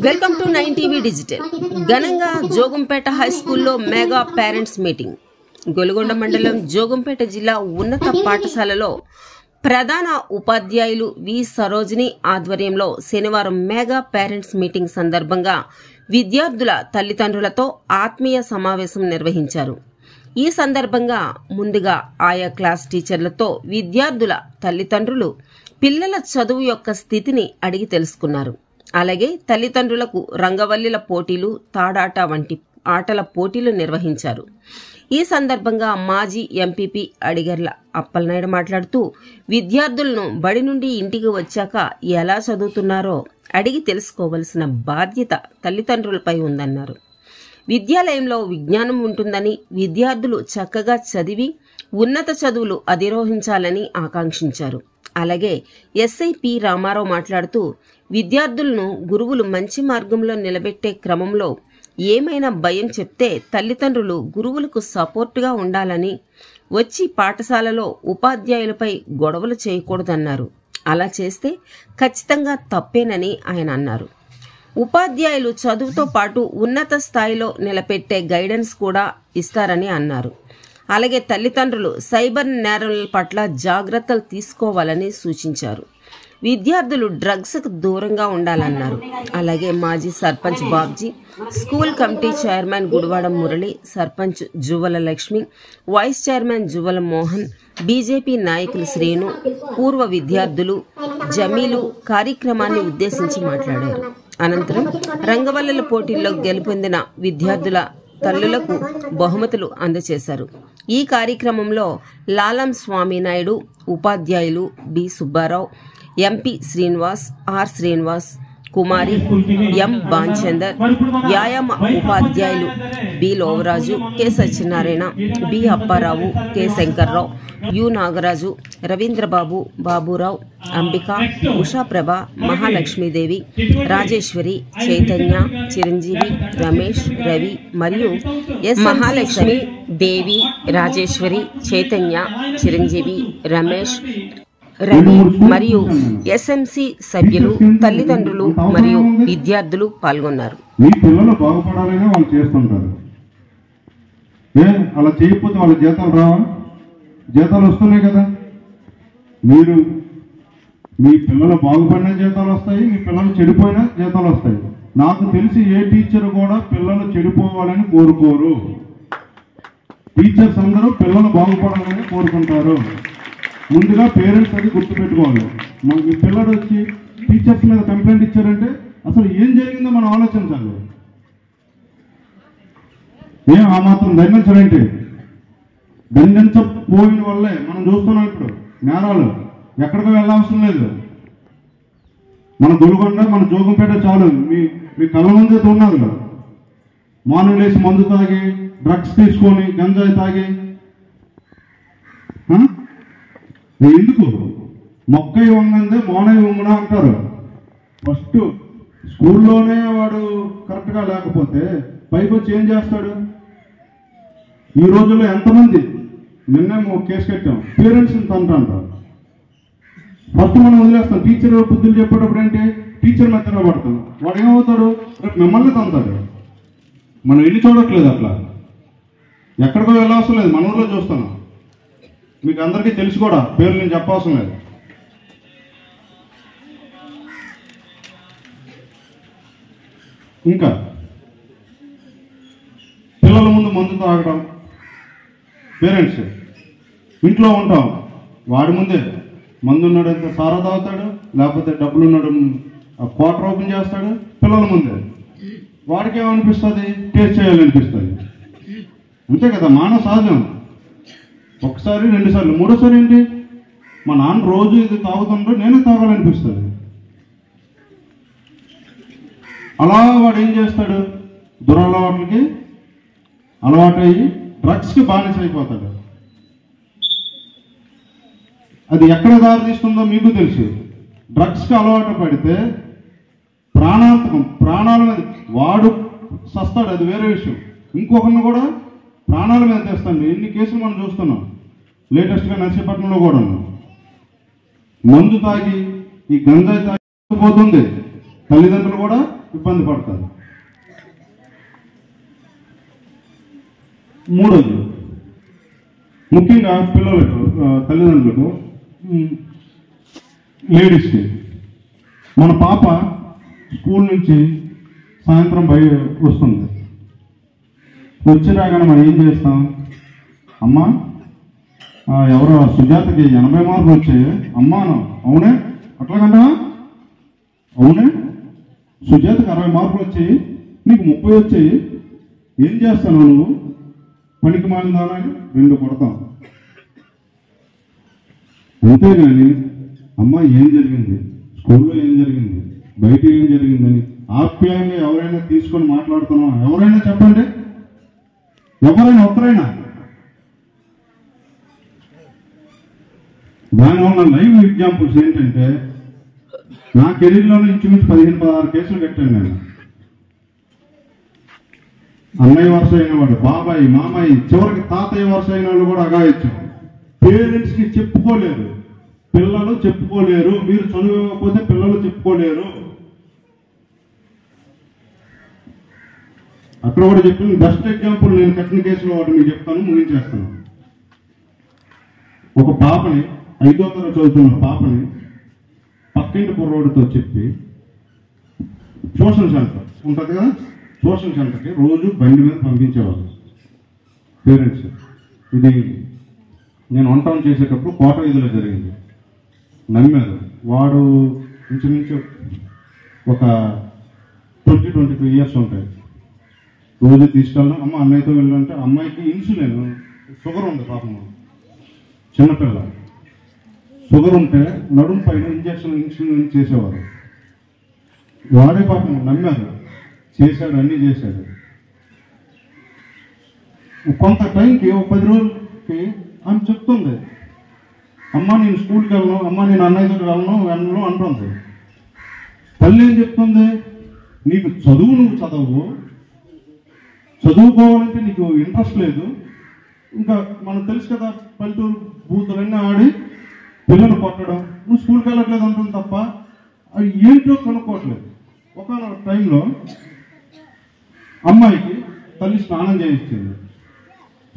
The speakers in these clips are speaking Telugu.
Welcome to 9 TV digital. ఘనంగా జోగంపేట హై స్కూల్లో మెగా పేరెంట్స్ మీటింగ్. గొలుగొండ మండలం జోగంపేట జిల్లా ఉన్నత పాఠశాలలో ప్రధాన ఉపాధ్యాయులు వి సరోజిని ఆధ్వర్యంలో శనివారం మెగా పేరెంట్స్ మీటింగ్ సందర్భంగా విద్యార్థుల తల్లిదండ్రులతో ఆత్మీయ సమావేశం నిర్వహించారు. ఈ సందర్భంగా ముందుగా ఆయా క్లాస్ టీచర్లతో విద్యార్థుల తల్లిదండ్రులు పిల్లల చదువు యొక్క స్థితిని అడిగి తెలుసుకున్నారు. అలాగే తల్లిదండ్రులకు రంగవల్లిల పోటీలు, తాడాట వంటి ఆటల పోటీలు నిర్వహించారు. ఈ సందర్భంగా మాజీ ఎంపీపీ అడిగర్ల అప్పలనాయుడు మాట్లాడుతూ విద్యార్థులను బడి నుండి ఇంటికి వచ్చాక ఎలా చదువుతున్నారో అడిగి తెలుసుకోవలసిన బాధ్యత తల్లిదండ్రులపై ఉందన్నారు. విద్యాలయంలో విజ్ఞానం ఉంటుందని, విద్యార్థులు చక్కగా చదివి ఉన్నత చదువులు అధిరోహించాలని ఆకాంక్షించారు. అలాగే ఎస్ఐ పి రామారావు మాట్లాడుతూ విద్యార్థులను గురువులు మంచి మార్గంలో నిలబెట్టే క్రమంలో ఏమైనా భయం చెప్తే తల్లిదండ్రులు గురువులకు సపోర్టుగా ఉండాలని, వచ్చి పాఠశాలలో ఉపాధ్యాయులపై గొడవలు చేయకూడదన్నారు. అలా చేస్తే ఖచ్చితంగా తప్పేనని ఆయన అన్నారు. ఉపాధ్యాయులు చదువుతో పాటు ఉన్నత స్థాయిలో నిలబెట్టే గైడెన్స్ కూడా ఇస్తారని అన్నారు. అలాగే తల్లిదండ్రులు సైబర్ నేరాల పట్ల జాగ్రత్తలు తీసుకోవాలని సూచించారు. విద్యార్థులు డ్రగ్స్కు దూరంగా ఉండాలన్నారు. అలాగే మాజీ sarpanch Babji, school committee chairman Gudivada Murali, sarpanch Juvvala Lakshmi, vice chairman Juvvala Mohan, BJP నాయకులు శ్రీను, పూర్వ విద్యార్థులు జమీలు కార్యక్రమాన్ని ఉద్దేశించి మాట్లాడారు. అనంతరం రంగవల్లుల పోటీల్లో గెలుపొందిన విద్యార్థుల తల్లులకు బహుమతులు అందజేశారు. ఈ కార్యక్రమంలో లాలం స్వామినాయుడు, ఉపాధ్యాయులు B Subbarao, MP Srinivas, R Srinivas, Kumari, M Banchander, వ్యాయామ ఉపాధ్యాయులు B Lovaraju, K Satyanarayana, B Apparao, K Sankararao, U Nagaraju, Ravindrababu, Baburao, Ambika, Ushaprabha, Mahalakshmidevi, Rajeswari, Chaitanya, Chiranjeevi, Ramesh, Ravi మరియు ఎస్ మహాలక్ష్మి దేవి, రాజేశ్వరి, చైతన్య, చిరంజీవి, రమేష్, రవి మరియు ఎస్ఎంసి సభ్యులు, తల్లిదండ్రులు మరియు విద్యార్థులు పాల్గొన్నారు. మీ పిల్లలు బాగుపడాలని వాళ్ళు చేస్తుంటారు. అలా చేయకపోతే వాళ్ళ జీతాలు రావా? జీతాలు వస్తున్నాయి కదా. మీరు మీ పిల్లలు బాగుపడిన జీతాలు వస్తాయి, మీ పిల్లలు చెడిపోయినా జీతాలు వస్తాయి. నాకు తెలిసి ఏ టీచర్ కూడా పిల్లలు చెడిపోవాలని కోరుకోరు. టీచర్స్ అందరూ పిల్లలు బాగుపడాలని కోరుకుంటారు. ముందుగా పేరెంట్స్ అది గుర్తుపెట్టుకోవాలి. మీ పిల్లడు వచ్చి టీచర్స్ మీద కంప్లైంట్ ఇచ్చారంటే అసలు ఏం జరిగిందో మనం ఆలోచించాలి. ఆ మాత్రం దండించడంటే దండించపోయిన వల్లే మనం చూస్తున్నాం. ఇప్పుడు నేరాలు ఎక్కడికో వెళ్ళవసరం లేదు. మన గొలుగొండ, మన జోగంపేట చాలు మీ కళ్ళ ముందే ఉన్నారు. మార్నింగ్ లేసి మందు తాగి, డ్రగ్స్ తీసుకొని, గంజాయి తాగి, ఎందుకు మొక్కై వంగందే మోనై వంగున అంటారు. ఫస్ట్ స్కూల్లోనే వాడు కరెక్ట్గా లేకపోతే పైకి వచ్చి ఏం చేస్తాడు? ఈ రోజుల్లో ఎంతమంది, నిన్నేమో కేసు కట్టాం, పేరెంట్స్ని తంటారు. ఫస్ట్ మనం వదిలేస్తాం. టీచర్ బుద్ధులు చెప్పేటప్పుడు ఏంటి, టీచర్ మెత్తగా పడతాం. వాడు ఏమవుతాడు? రేపు మిమ్మల్ని తంతాడు. మనం వెళ్ళి చూడట్లేదు. అట్లా ఎక్కడికో వెళ్ళవసరం లేదు, మన ఊళ్ళో చూస్తున్నాం. మీకు అందరికీ తెలుసు కూడా, పేర్లు నేను చెప్పవసరం లేదు. ఇంకా పిల్లల ముందు మందు తాగడం, పేరెంట్స్ ఇంట్లో ఉంటాం, వాడి ముందే మందు ఉన్నాడు అయితే సారా తాగుతాడు, లేకపోతే డబ్బులు ఉన్నాడు క్వార్టర్ ఓపెన్ చేస్తాడు పిల్లల ముందే. వాడికి ఏమనిపిస్తుంది? టేస్ట్ చేయాలనిపిస్తుంది. అంతే కదా, మానవ సహజం. ఒకసారి, రెండుసార్లు, మూడోసారి ఏంటి, మా నాన్న రోజు ఇది తాగుతుంటే నేనే తాగాలనిపిస్తుంది. అలా వాడు ఏం చేస్తాడు? దురలవాట్లకి అలవాటయ్యి డ్రగ్స్కి బానిస అయిపోతాడు. అది ఎక్కడ దారితీస్తుందో మీకు తెలుసు. డ్రగ్స్కి అలవాటు పడితే ప్రాణాంతకం, ప్రాణాల మీద వాడు సస్తాడు, అది వేరే విషయం. ఇంకొకరిని కూడా ప్రాణాల మీద తెస్తాను. ఎన్ని కేసులు మనం చూస్తున్నాం. లేటెస్ట్గా నర్సీపట్నంలో కూడా మందు తాగి, ఈ గంజాయి తాగి పోతుంది. తల్లిదండ్రులు కూడా ఇబ్బంది పడతారు. మూడోది, ముఖ్యంగా పిల్లలకు, తల్లిదండ్రులకు, లేడీస్కి, మన పాప స్కూల్ నుంచి సాయంత్రం వస్తుంది. వచ్చి రాగానే మనం ఏం చేస్తాం? అమ్మా, ఎవరో సుజాతకి 80 మార్కులు వచ్చాయి. అమ్మాను, అవునే? అట్లాగంటా? అవునే, సుజాతకి 60 మార్కులు వచ్చాయి, నీకు 30 వచ్చాయి, ఏం చేస్తాను నువ్వు? పనికి మాలిందానా? 2 కొడతాం. అంతేగాని అమ్మ ఏం జరిగింది, స్కూల్లో ఏం జరిగింది, బయట ఏం జరిగిందని ఆప్యాయంగా ఎవరైనా తీసుకొని మాట్లాడుతున్నాం? ఎవరైనా చెప్పండి, ఎవరైనా ఒక్కరైనా? దానివల్ల లైవ్ ఎగ్జాంపుల్స్ ఏంటంటే, నా కెరీర్లోనే ఇంచుమించు 15-16 కేసులు కట్టాను నేను. అన్నయ్య వరుస అయిన వాడు, బాబాయ్, మామయ్య, చివరికి తాతయ్య వరుస అయిన వాళ్ళు కూడా అగాయచ్చు. పేరెంట్స్కి చెప్పుకోలేరు, పిల్లలు చెప్పుకోలేరు. మీరు చదువుకోకపోతే పిల్లలు చెప్పుకోలేరు. అక్కడ కూడా చెప్పింది బెస్ట్ ఎగ్జాంపుల్ నేను కట్టిన కేసులో వాటి మీకు చెప్తాను, ముగించేస్తాను. ఒక పాపని, 5వ తరగతి చదువుతున్న పాపని పక్కింటి కుర్రోడితో చెప్పి ట్యూషన్ సెంటర్ ఉంటుంది కదా, ట్యూషన్ సెంటర్కి రోజు బండి మీద పంపించేవాళ్ళు పేరెంట్స్. ఇది నేను వంట చేసేటప్పుడు కోట వీధిలో జరిగింది. నమ్మారు. వాడు ఇంచుమించు ఒక 20-22 ఇయర్స్ ఉంటాయి. రోజు తీసుకెళ్ళాను. అమ్మ అన్నయ్యతో వెళ్ళాలంటే అమ్మాయికి ఇన్సులిన్, షుగర్ ఉంది పాపం, చిన్నపిల్ల. షుగర్ ఉంటే నడుము పైన ఇన్సులిన్ చేసేవారు. వాడే పాపం నమ్మారు, చేశాడు, అన్నీ చేశాడు. కొంత టైంకి, ఒక 10 రోజులకి ఆమె చెప్తుంది, అమ్మ నేను స్కూల్కి వెళ్ళను, అమ్మ నేను అన్నయ్యతో వెళ్ళను అంటుంది. తల్లి ఏం చెప్తుంది? నీకు చదువు, నువ్వు చదవు, చదువుకోవాలంటే నీకు ఇంట్రెస్ట్ లేదు. ఇంకా మనకు తెలుసు కదా, పల్లెటూరు బూతులన్నీ ఆడి పిల్లలు కొట్టడం, నువ్వు స్కూల్కి వెళ్ళట్లేదు అంటుంది తప్ప అవి ఏంటో కనుక్కోవట్లేదు. ఒక టైంలో అమ్మాయికి తల్లి స్నానం చేయించింది.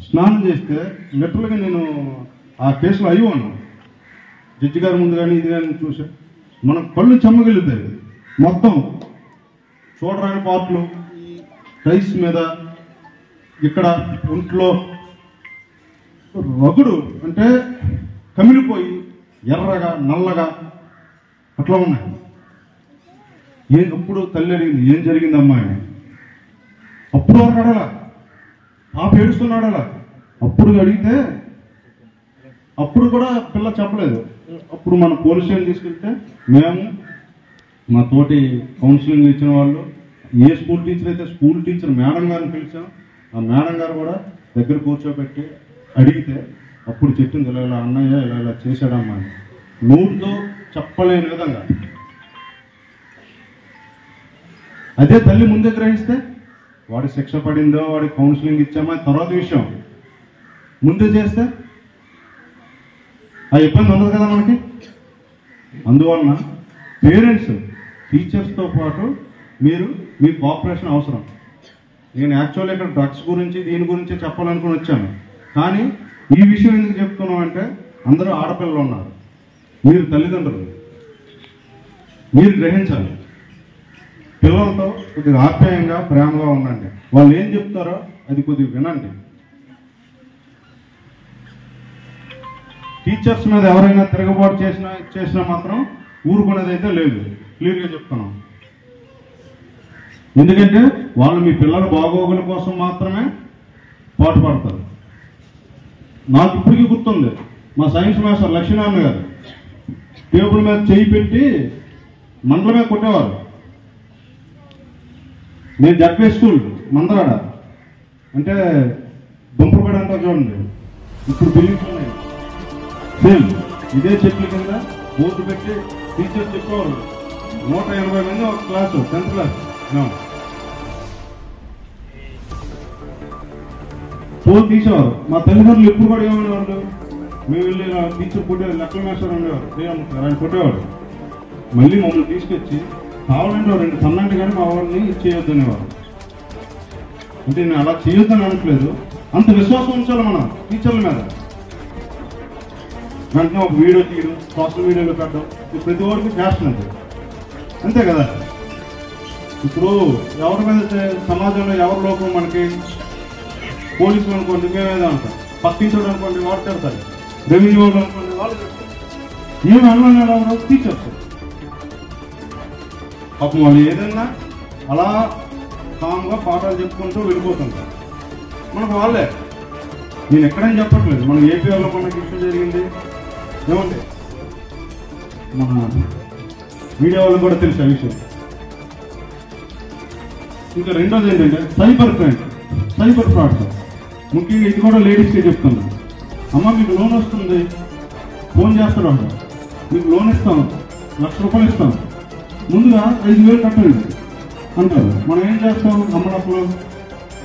స్నానం చేస్తే లిటరల్గా నేను ఆ కేసులో అయ్యాను. జడ్జి గారి ముందు కానీ ఇది కానీ చూసా, మన కళ్ళు చెమ్మగిలుతాయి. మొత్తం చూడరాని పార్ట్లు, టైస్ మీద, ఇక్కడ ఒంట్లో రగుడు అంటే కమిలిపోయి ఎర్రగా నల్లగా అట్లా ఉన్నాయి. అప్పుడు తల్లి అడిగింది, ఏం జరిగింది అమ్మాయి? అప్పుడు వరకు అడగల, పాప ఏడుస్తున్నాడలా. అప్పుడు అడిగితే అప్పుడు కూడా పిల్ల చెప్పలేదు. అప్పుడు మన పోలీస్ స్టేషన్ తీసుకెళ్తే మేము, మా తోటి కౌన్సిలింగ్ ఇచ్చిన వాళ్ళు, ఏ స్కూల్ టీచర్ అయితే స్కూల్ టీచర్ మేడం గారిని పిలిచాం. ఆ మేడం గారు కూడా దగ్గర కూర్చోబెట్టి అడిగితే అప్పుడు చెప్పింది, ఇలా ఇలా అన్నయ్య ఇలా ఇలా చేశాడమ్మా అని. నోటితో చెప్పలేని విధంగా. అదే తల్లి ముందే గ్రహిస్తే వాడి శిక్ష పడిందో, వాడి కౌన్సిలింగ్ ఇచ్చామా తర్వాత విషయం. ముందే చేస్తే ఆ ఇబ్బంది ఉండదు కదా మనకి. అందువలన పేరెంట్స్, టీచర్స్తో పాటు మీ కోఆపరేషన్ అవసరం. నేను యాక్చువల్లీ ఇక్కడ డ్రగ్స్ గురించి దీని గురించి చెప్పాలనుకుని వచ్చాను. కానీ ఈ విషయం ఎందుకు చెప్తున్నాం అంటే, అందరూ ఆడపిల్లలు ఉన్నారు, మీరు తల్లిదండ్రులు, మీరు గ్రహించాలి. పిల్లలతో కొద్దిగా ఆప్యాయంగా, ప్రేమగా ఉండండి. వాళ్ళు ఏం చెప్తారో అది కొద్దిగా వినండి. టీచర్స్ మీద ఎవరైనా తిరగబాటు చేసినా మాత్రం ఊరుకునేది అయితే లేదు, క్లియర్గా చెప్తున్నాం. ఎందుకంటే వాళ్ళు మీ పిల్లల బాగోగుల కోసం మాత్రమే పాటుపడతారు. నాకు ఇప్పటికీ గుర్తుంది, మా సైన్స్ మాస్టర్ లక్ష్మీనారాయణ గారు టేబుల్ మీద చేయి పెట్టి మండల మీద కొట్టేవారు. నేను జడ్పే స్కూల్ మందరాడ అంటే దుంపగడ అంటారు చూడండి, ఇప్పుడు బిల్డింగ్స్ ఉన్నాయి. సేమ్ ఇదే చెట్ల కింద బోర్డు పెట్టి టీచర్స్ చెప్పేవారు. 180 మంది ఒక క్లాసు, 10th క్లాస్. ఫోన్ తీసేవారు. మా తల్లిదండ్రులు ఎప్పుడు కూడా ఏమనేవాళ్ళు, మేము వెళ్ళి టీచర్ కొట్టేవారు, లెక్కల మాస్టర్ ఉండేవారు, ఆయన కొట్టేవాడు. మళ్ళీ మమ్మల్ని తీసుకొచ్చి కావాలంటే 2 తన్నంటే కానీ మా వాళ్ళని చేయొద్దనేవారు. అంటే నేను అలా చేయొద్దని అనట్లేదు, అంత విశ్వాసం ఉంచాలి మనం టీచర్ల మీద. వెంటనే ఒక వీడియో తీయడం, సోషల్ మీడియాలో పెట్టడం, ఇది ప్రతి ఒక్కరికి ఫ్యాషన్ అంతే, అంతే కదా. ఇప్పుడు ఎవరి మీద సమాజంలో ఎవరి లోపం మనకి, పోలీసులు అనుకోండి మేమేదో అంటాం, పక్కించడం అనుకోండి వాడు తిడతారు, రెవెన్యూ వాళ్ళు అనుకోండి వాళ్ళు తిడతారు, ఏమి అనుకునే ఎవరు టీచర్స్. పాపం వాళ్ళు ఏదన్నా అలా కామ్గా పాఠాలు చెప్పుకుంటూ వెళ్ళిపోతుంటారు. మనకు వాళ్ళే, నేను ఎక్కడైనా చెప్పట్లేదు, మన ఏపీ వాళ్ళలో మనకి ఇష్యూ జరిగింది ఏమండి, మన మీడియా వాళ్ళకి కూడా తెలుసు ఆ విషయం. ఇంకా రెండోది ఏంటంటే సైబర్ క్రైమ్, సైబర్ ఫ్రాడ్స్. ముఖ్యంగా ఇది కూడా లేడీస్కే చెప్తున్నా. అమ్మ మీకు లోన్ వస్తుంది, ఫోన్ చేస్తాడు, మీకు లోన్ ఇస్తాం, ₹1,00,000 ఇస్తాం, ముందుగా 5,000 కట్టండి అంటారు. మనం ఏం చేస్తాం, అమ్మడప్పుడు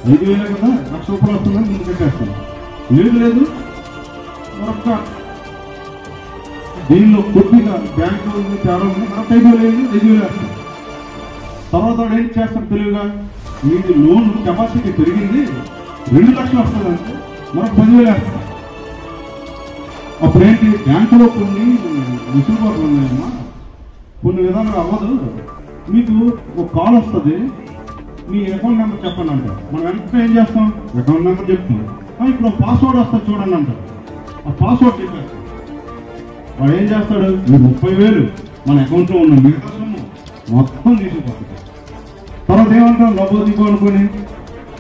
5,000 కదా ₹1,00,000 వస్తుందని ముందు కట్టేస్తాం. లేదు మరొక దీనిలో కొద్దిగా బ్యాంకు తేడా ఉంది, మనకు 5,000 వేస్తాం. తర్వాత వాడు ఏం చేస్తాడు తెలివిగా, మీకు లోన్ కెపాసిటీ పెరిగింది, 2,00,000 వస్తుందంటే మరొక 10,000 వేస్తాం. అప్పుడేంటి, బ్యాంకులో కొన్ని విసులుబాట్లు ఉన్నాయమ్మా, కొన్ని విధాలుగా అవ్వదు, మీకు ఒక కాల్ వస్తుంది, మీ అకౌంట్ నెంబర్ చెప్పండి అంటారు. మనం వెంటనే ఏం చేస్తాం, అకౌంట్ నెంబర్ చెప్తాం, ఇప్పుడు పాస్వర్డ్ వస్తుంది చూడండి అంటారు. ఆ పాస్వర్డ్ చెప్పారు, వాడు ఏం చేస్తాడు, మీరు 30,000 మన అకౌంట్లో ఉన్న మిగతా సొమ్ము మొత్తం తీసుకుపోతాడు. తర్వాత ఏమంటాం, లోపలికి అనుకొని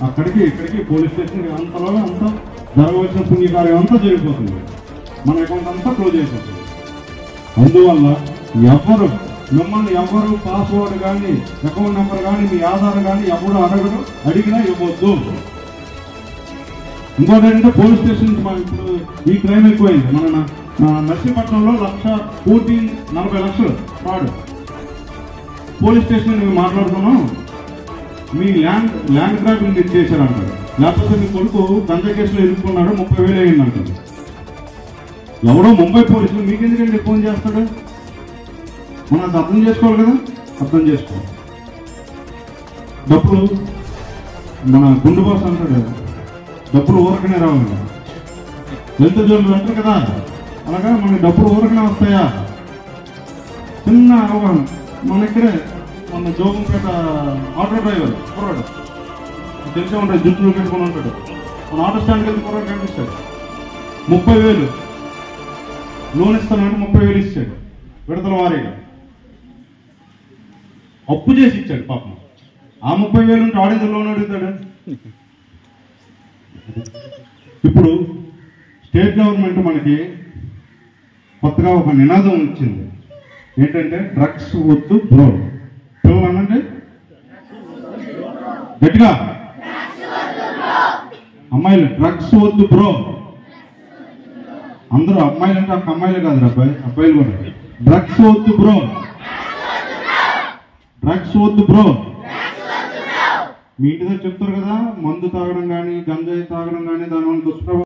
అక్కడికి ఇక్కడికి పోలీస్ స్టేషన్కి అంతలో అంతా జరగవలసిన పుణ్యకార్యం అంతా జరిగిపోతుంది, మన అకౌంట్ అంతా క్లోజ్ అయిపోతుంది. అందువల్ల మిమ్మల్ని ఎవరు పాస్వర్డ్ కానీ అకౌంట్ నెంబర్ కానీ మీ ఆధార్ కానీ ఎవరు అడిగినా ఇవ్వద్దు. ఇంకోటి ఏంటంటే పోలీస్ స్టేషన్, ఇప్పుడు ఈ క్రైమ్ ఎక్కువైంది. మన నర్సీపట్నంలో 40 లక్షలు ఫ్రాడ్. పోలీస్ స్టేషన్ మేము మాట్లాడుతున్నాం, మీ ల్యాండ్ గ్రాబింగ్ మీరు చేశారంటారు, లేకపోతే మీ కొడుకు గంజా కేసులో ఎదుర్కొన్నాడు 30,000 అయ్యిందంటారు. ఎవడో ముంబై పోలీసులు మీకు ఎందుకంటే ఫోన్ చేస్తాడు, మనం అది అర్థం చేసుకోవాలి కదా, అర్థం చేసుకోవాలి. డబ్బులు మన గుండు బాస్ అంటాడు, డబ్బులు ఊరకనే రావాలి, ఎంత జోన్లు అంటారు కదా, అలాగా మనకి డబ్బులు ఊరకనే వస్తాయా. చిన్న అవగాహన, మన ఇక్కడే మన జోగంపేట ఆటో డ్రైవర్ కుర్రాడు తెలిసే ఉంటాడు, జుట్టులు పెట్టుకుని ఉంటాడు, మన ఆటో స్టాండ్కి వెళ్ళి కుర్రాడు కనిపిస్తాడు, 30,000 లోన్ ఇస్తానంటే 30,000 ఇచ్చాడు, విడతల వారీగా అప్పు చేసి ఇచ్చాడు. పాపం ఆ 30,000 ఉంటే ఆడేదో లోన్ అడుగుతాడు. ఇప్పుడు స్టేట్ గవర్నమెంట్ మనకి కొత్తగా ఒక నినాదం ఇచ్చింది, ఏంటంటే డ్రగ్స్ వద్దు బ్రో. పిల్లలు అనండి గట్టిగా, అమ్మాయిలు డ్రగ్స్ వద్దు బ్రో. అందరూ అమ్మాయిలు అంటే ఒక అమ్మాయిలు కాదు అబ్బాయిలు కూడా, డ్రగ్స్ వద్దు బ్రో, డ్రగ్స్ వద్దు బ్రో. మీ ఇంటి దగ్గర చెప్తారు కదా, మందు తాగడం కానీ గంజాయి తాగడం కానీ దానివల్ల దుష్ప్రభావం